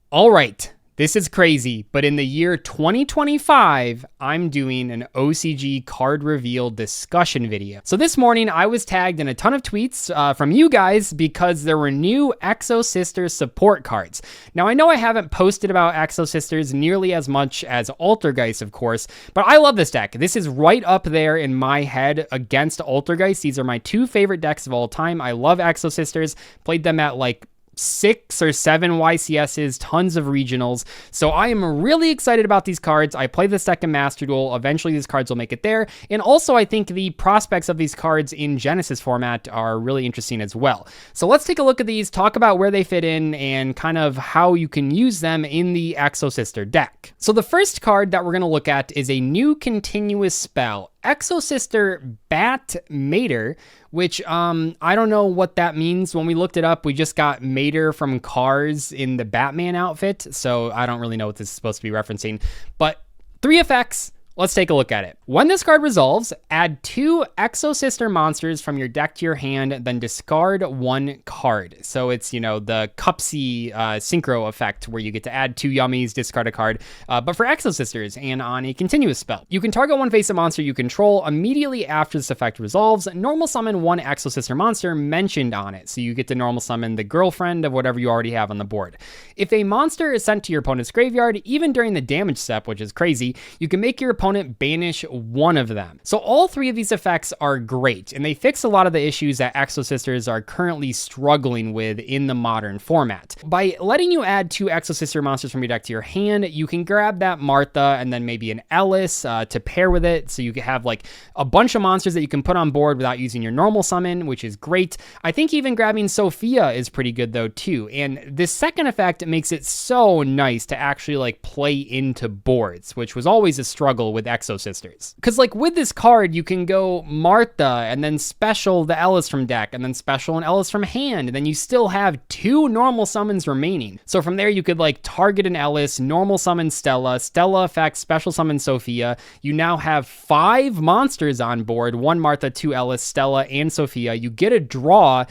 All right, this is crazy, but in the year 2025, I'm doing an OCG card reveal discussion video. So this morning, I was tagged in a ton of tweets from you guys because there were new Exosister support cards. Now, I know I haven't posted about Exosisters nearly as much as Altergeist, of course, but I love this deck. This is right up there in my head against Altergeist. These are my two favorite decks of all time. I love Exosisters, played them at like 6 or 7 YCSs, tons of regionals. So I am really excited about these cards. I play this deck in Master Duel. Eventually these cards will make it there. And also I think the prospects of these cards in Genesis format are really interesting as well. So let's take a look at these, talk about where they fit in, and kind of how you can use them in the Exosister deck. So the first card that we're going to look at is a new continuous spell, Exosister Bat Mater, which I don't know what that means. When we looked it up, we just got Mater from Cars in the Batman outfit, so I don't really know what this is supposed to be referencing. But 3 effects. Let's take a look at it. When this card resolves, add 2 Exosister monsters from your deck to your hand, then discard 1 card. So it's, you know, the Cupsy Synchro effect where you get to add 2 yummies, discard a card, but for Exosisters and on a continuous spell. You can target one face-up monster you control immediately after this effect resolves. Normal summon 1 Exosister monster mentioned on it. So you get to normal summon the girlfriend of whatever you already have on the board. If a monster is sent to your opponent's graveyard, even during the damage step, which is crazy, you can make your opponent banish 1 of them. So all 3 of these effects are great, and they fix a lot of the issues that Exosisters are currently struggling with in the modern format. By letting you add 2 Exosister monsters from your deck to your hand, you can grab that Martha and then maybe an Ellis to pair with it, so you can have like a bunch of monsters that you can put on board without using your normal summon, which is great. I think even grabbing Sophia is pretty good though too, and this second effect makes it so nice to actually like play into boards, which was always a struggle with Exosisters. Because like with this card, you can go Martha and then special the Ellis from deck and then special an Ellis from hand, and then you still have 2 normal summons remaining. So from there, you could like target an Ellis, normal summon Stella, Stella effect, special summon Sophia. You now have 5 monsters on board, 1 Martha, 2 Ellis, Stella, and Sophia. You get a draw,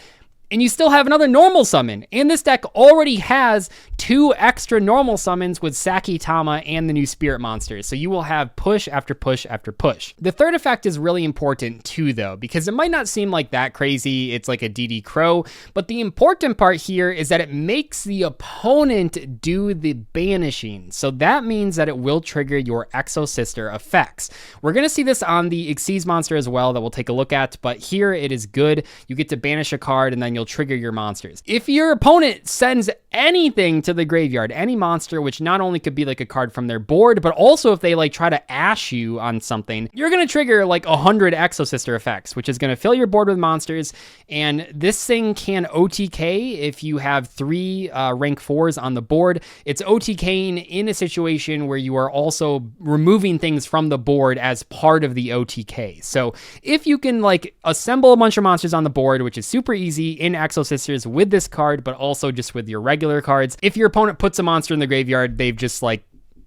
and you still have another normal summon. And this deck already has 2 extra normal summons with Sakitama and the new spirit monsters. So you will have push after push after push. The third effect is really important too though, because it might not seem like that crazy. It's like a DD Crow, but the important part here is that it makes the opponent do the banishing. So that means that it will trigger your Exosister effects. We're gonna see this on the Xyz monster as well that we'll take a look at, but here it is good. You get to banish a card and then you'll trigger your monsters. If your opponent sends anything to the graveyard, any monster, which not only could be like a card from their board, but also if they like try to ash you on something, you're going to trigger like 100 Exosister effects, which is going to fill your board with monsters. And this thing can OTK if you have 3 rank 4s on the board. It's OTKing in a situation where you are also removing things from the board as part of the OTK. So if you can like assemble a bunch of monsters on the board, which is super easy in Exosisters with this card, but also just with your regular cards. If your opponent puts a monster in the graveyard, they've just like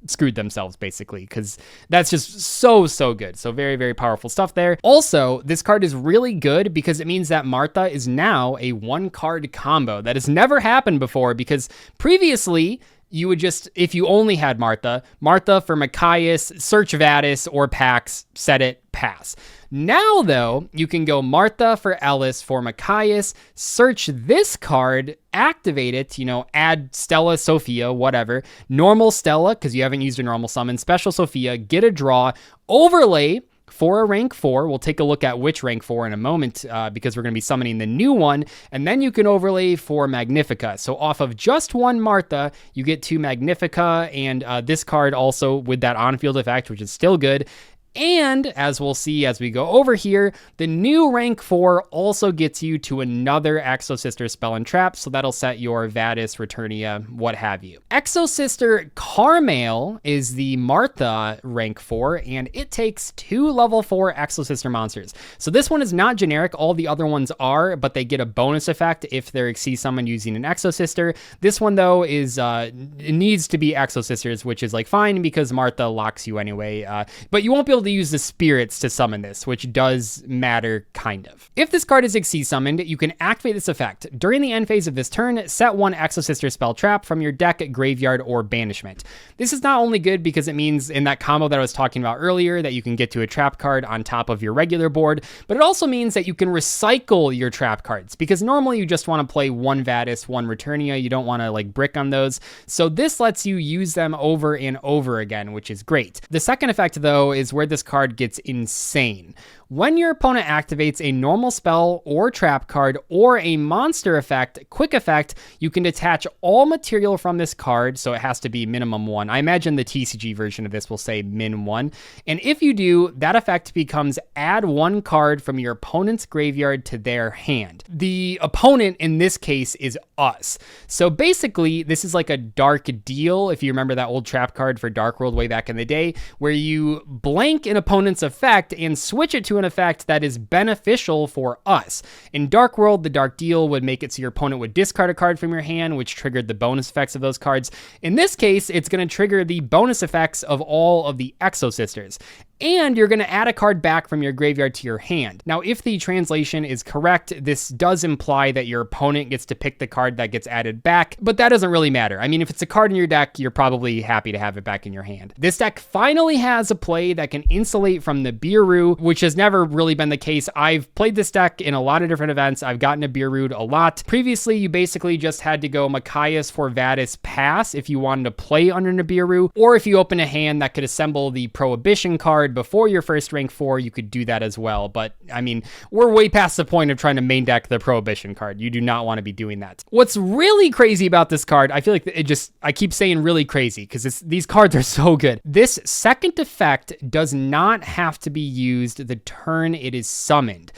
screwed themselves basically, because that's just so good. So very, very powerful stuff there. Also, this card is really good because it means that Martha is now a 1-card combo. That has never happened before, because previously you would just, if you only had Martha for Machias, search Vadis or Pax, set it, pass. Now, though, you can go Martha for Ellis for Machias, search this card, activate it, you know, add Stella, Sophia, whatever, normal Stella, because you haven't used a normal summon, special Sophia, get a draw, overlay for a rank 4. We'll take a look at which rank 4 in a moment because we're going to be summoning the new one. And then you can overlay for Magnifica. So off of just 1 Martha, you get 2 Magnifica, and this card also with that on-field effect, which is still good. And as we'll see as we go over here, the new rank 4 also gets you to another Exosister spell and trap, so that'll set your Vadis, Returnia, what have you. Exosister Karmal is the Martha rank 4, and it takes 2 level 4 Exosister monsters. So this one is not generic, all the other ones are, but they get a bonus effect if they're Xyz someone using an Exosister. This one though is, it needs to be Exosisters, which is like fine because Martha locks you anyway, but you won't be able able to use the spirits to summon this, which does matter, kind of. If this card is Xyz summoned, you can activate this effect. During the end phase of this turn, set one Exosister spell trap from your deck, graveyard, or banishment. This is not only good because it means in that combo that I was talking about earlier that you can get to a trap card on top of your regular board, but it also means that you can recycle your trap cards, because normally you just want to play one Vadis, one Returnia. You don't want to like brick on those. So this lets you use them over and over again, which is great. The second effect, though, is where this card gets insane. When your opponent activates a normal spell or trap card or a monster effect, quick effect, you can detach all material from this card, so it has to be minimum 1. I imagine the TCG version of this will say min 1. And if you do, that effect becomes add 1 card from your opponent's graveyard to their hand. The opponent in this case is us. So basically, this is like a dark deal, if you remember that old trap card for Dark World way back in the day, where you blank an opponent's effect and switch it to an effect that is beneficial for us. In Dark World, the Dark Deal would make it so your opponent would discard a card from your hand, which triggered the bonus effects of those cards. In this case, it's going to trigger the bonus effects of all of the Exosisters. And you're going to add a card back from your graveyard to your hand. Now, if the translation is correct, this does imply that your opponent gets to pick the card that gets added back, but that doesn't really matter. I mean, if it's a card in your deck, you're probably happy to have it back in your hand. This deck finally has a play that can insulate from the Biru, which has never really been the case. I've played this deck in a lot of different events. I've gotten a Biru a lot. Previously, you basically just had to go Machias for Vadis pass if you wanted to play under Nibiru, or if you open a hand that could assemble the Prohibition card before your first rank 4, you could do that as well. But I mean, we're way past the point of trying to main deck the Prohibition card. You do not want to be doing that. What's really crazy about this card, I feel like I keep saying really crazy because these cards are so good. This second effect does not have to be used the turn it is summoned.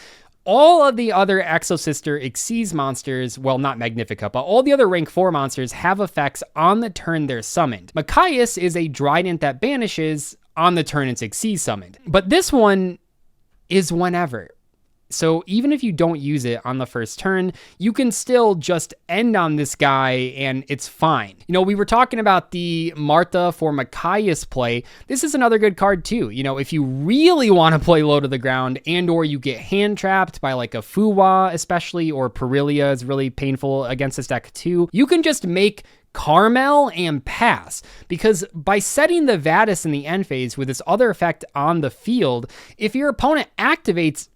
All of the other Exosister Xyz monsters, well, not Magnifica, but all the other rank 4 monsters have effects on the turn they're summoned. Machias is a Trident that banishes on the turn it's Xyz summoned. But this one is whenever. So even if you don't use it on the first turn, you can still just end on this guy and it's fine. You know, we were talking about the Martha for Machias play. This is another good card too. You know, if you really want to play low to the ground and or you get hand trapped by like a Fuwa especially, or Perilia is really painful against this deck too, you can just make Karmal and pass, because by setting the Vadis in the end phase with this other effect on the field, if your opponent activates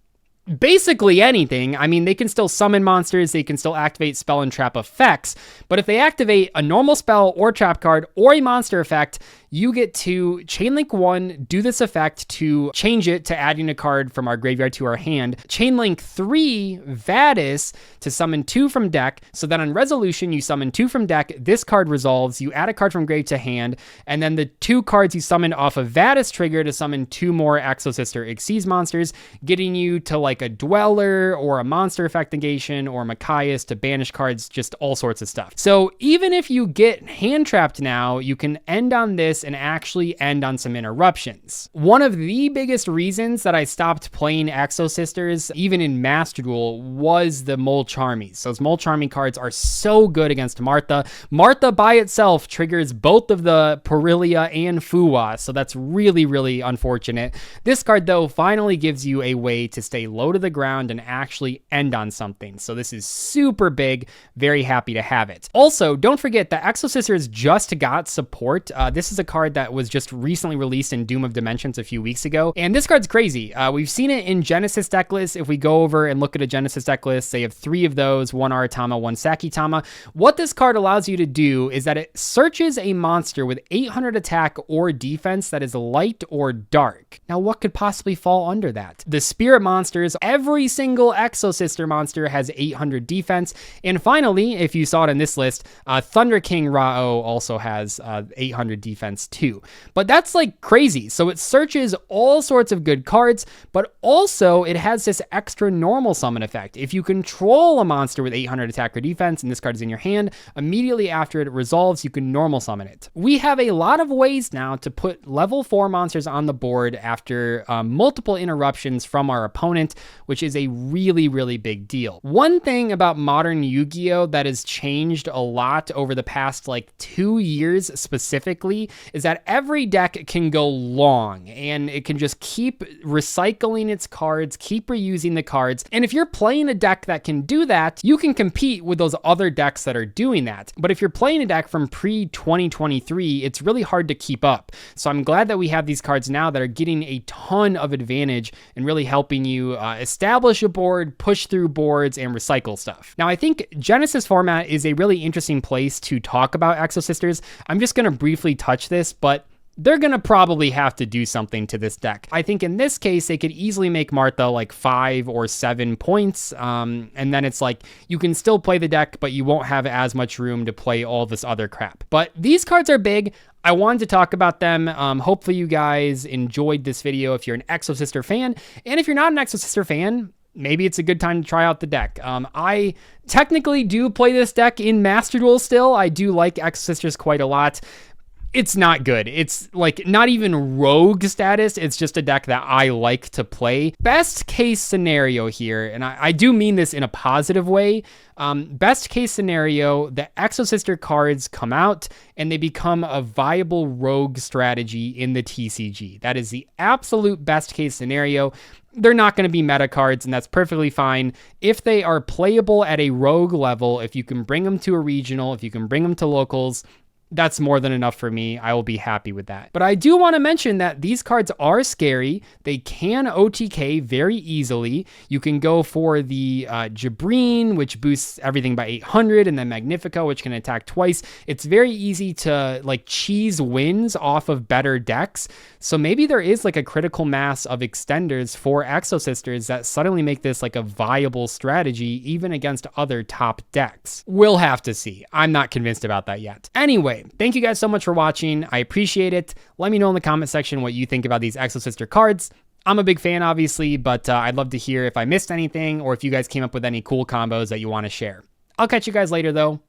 basically anything, I mean, they can still summon monsters, they can still activate spell and trap effects, but if they activate a normal spell or trap card or a monster effect, you get to Chainlink 1, do this effect to change it to adding a card from our graveyard to our hand. Chainlink 3, Vadis, to summon 2 from deck, so that on resolution, you summon 2 from deck, this card resolves, you add a card from grave to hand, and then the 2 cards you summoned off of Vadis trigger to summon 2 more Exosister Xyz monsters, getting you to like a Dweller or a monster effect negation or Machias to banish cards, just all sorts of stuff. So even if you get hand trapped now, you can end on this and actually end on some interruptions. One of the biggest reasons that I stopped playing Exosisters, even in Master Duel, was the Mole Charmies. Those Mole Charming cards are so good against Martha. Martha by itself triggers both of the Perilia and Fuwa, so that's really, really unfortunate. This card, though, finally gives you a way to stay low to the ground and actually end on something. So this is super big. Very happy to have it. Also, don't forget that Exosisters just got support. This is a card that was just recently released in Doom of Dimensions a few weeks ago, and this card's crazy. We've seen it in Genesis deck lists. If we go over and look at a Genesis deck list, they have 3 of those, 1 Aratama, 1 Sakitama. What this card allows you to do is that it searches a monster with 800 attack or defense that is light or dark. Now, what could possibly fall under that? The spirit monsters, every single Exosister monster has 800 defense, and finally, if you saw it in this list, Thunder King Rao also has 800 defense too. But that's like crazy. So it searches all sorts of good cards, but also it has this extra normal summon effect. If you control a monster with 800 attack or defense and this card is in your hand, immediately after it resolves, you can normal summon it. We have a lot of ways now to put level 4 monsters on the board after multiple interruptions from our opponent, which is a really, really big deal. One thing about modern Yu-Gi-Oh that has changed a lot over the past like 2 years specifically is that every deck can go long and it can just keep recycling its cards, keep reusing the cards. And if you're playing a deck that can do that, you can compete with those other decks that are doing that. But if you're playing a deck from pre-2023, it's really hard to keep up. So I'm glad that we have these cards now that are getting a ton of advantage and really helping you establish a board, push through boards, and recycle stuff. Now, I think Genesis format is a really interesting place to talk about Exosisters. I'm just going to briefly touch this, but they're going to probably have to do something to this deck. I think in this case, they could easily make Martha like 5 or 7 points. And then it's like, you can still play the deck, but you won't have as much room to play all this other crap. But these cards are big. I wanted to talk about them. Hopefully you guys enjoyed this video if you're an Exosister fan. And if you're not an Exosister fan, maybe it's a good time to try out the deck. I technically do play this deck in Master Duel still. I do like Exosisters quite a lot. It's not good. It's like not even rogue status. It's just a deck that I like to play. Best case scenario here, and I do mean this in a positive way. Best case scenario, the Exosister cards come out and they become a viable rogue strategy in the TCG. That is the absolute best case scenario. They're not going to be meta cards, and that's perfectly fine. If they are playable at a rogue level, if you can bring them to a regional, if you can bring them to locals, that's more than enough for me. I will be happy with that. But I do want to mention that these cards are scary. They can OTK very easily. You can go for the Jabreen, which boosts everything by 800, and then Magnifico, which can attack twice. It's very easy to like cheese wins off of better decks. So maybe there is like a critical mass of extenders for Exosisters that suddenly make this like a viable strategy even against other top decks. We'll have to see. I'm not convinced about that yet. Anyway, thank you guys so much for watching. I appreciate it. Let me know in the comment section what you think about these Exosister cards. I'm a big fan, obviously, but I'd love to hear if I missed anything or if you guys came up with any cool combos that you want to share. I'll catch you guys later, though.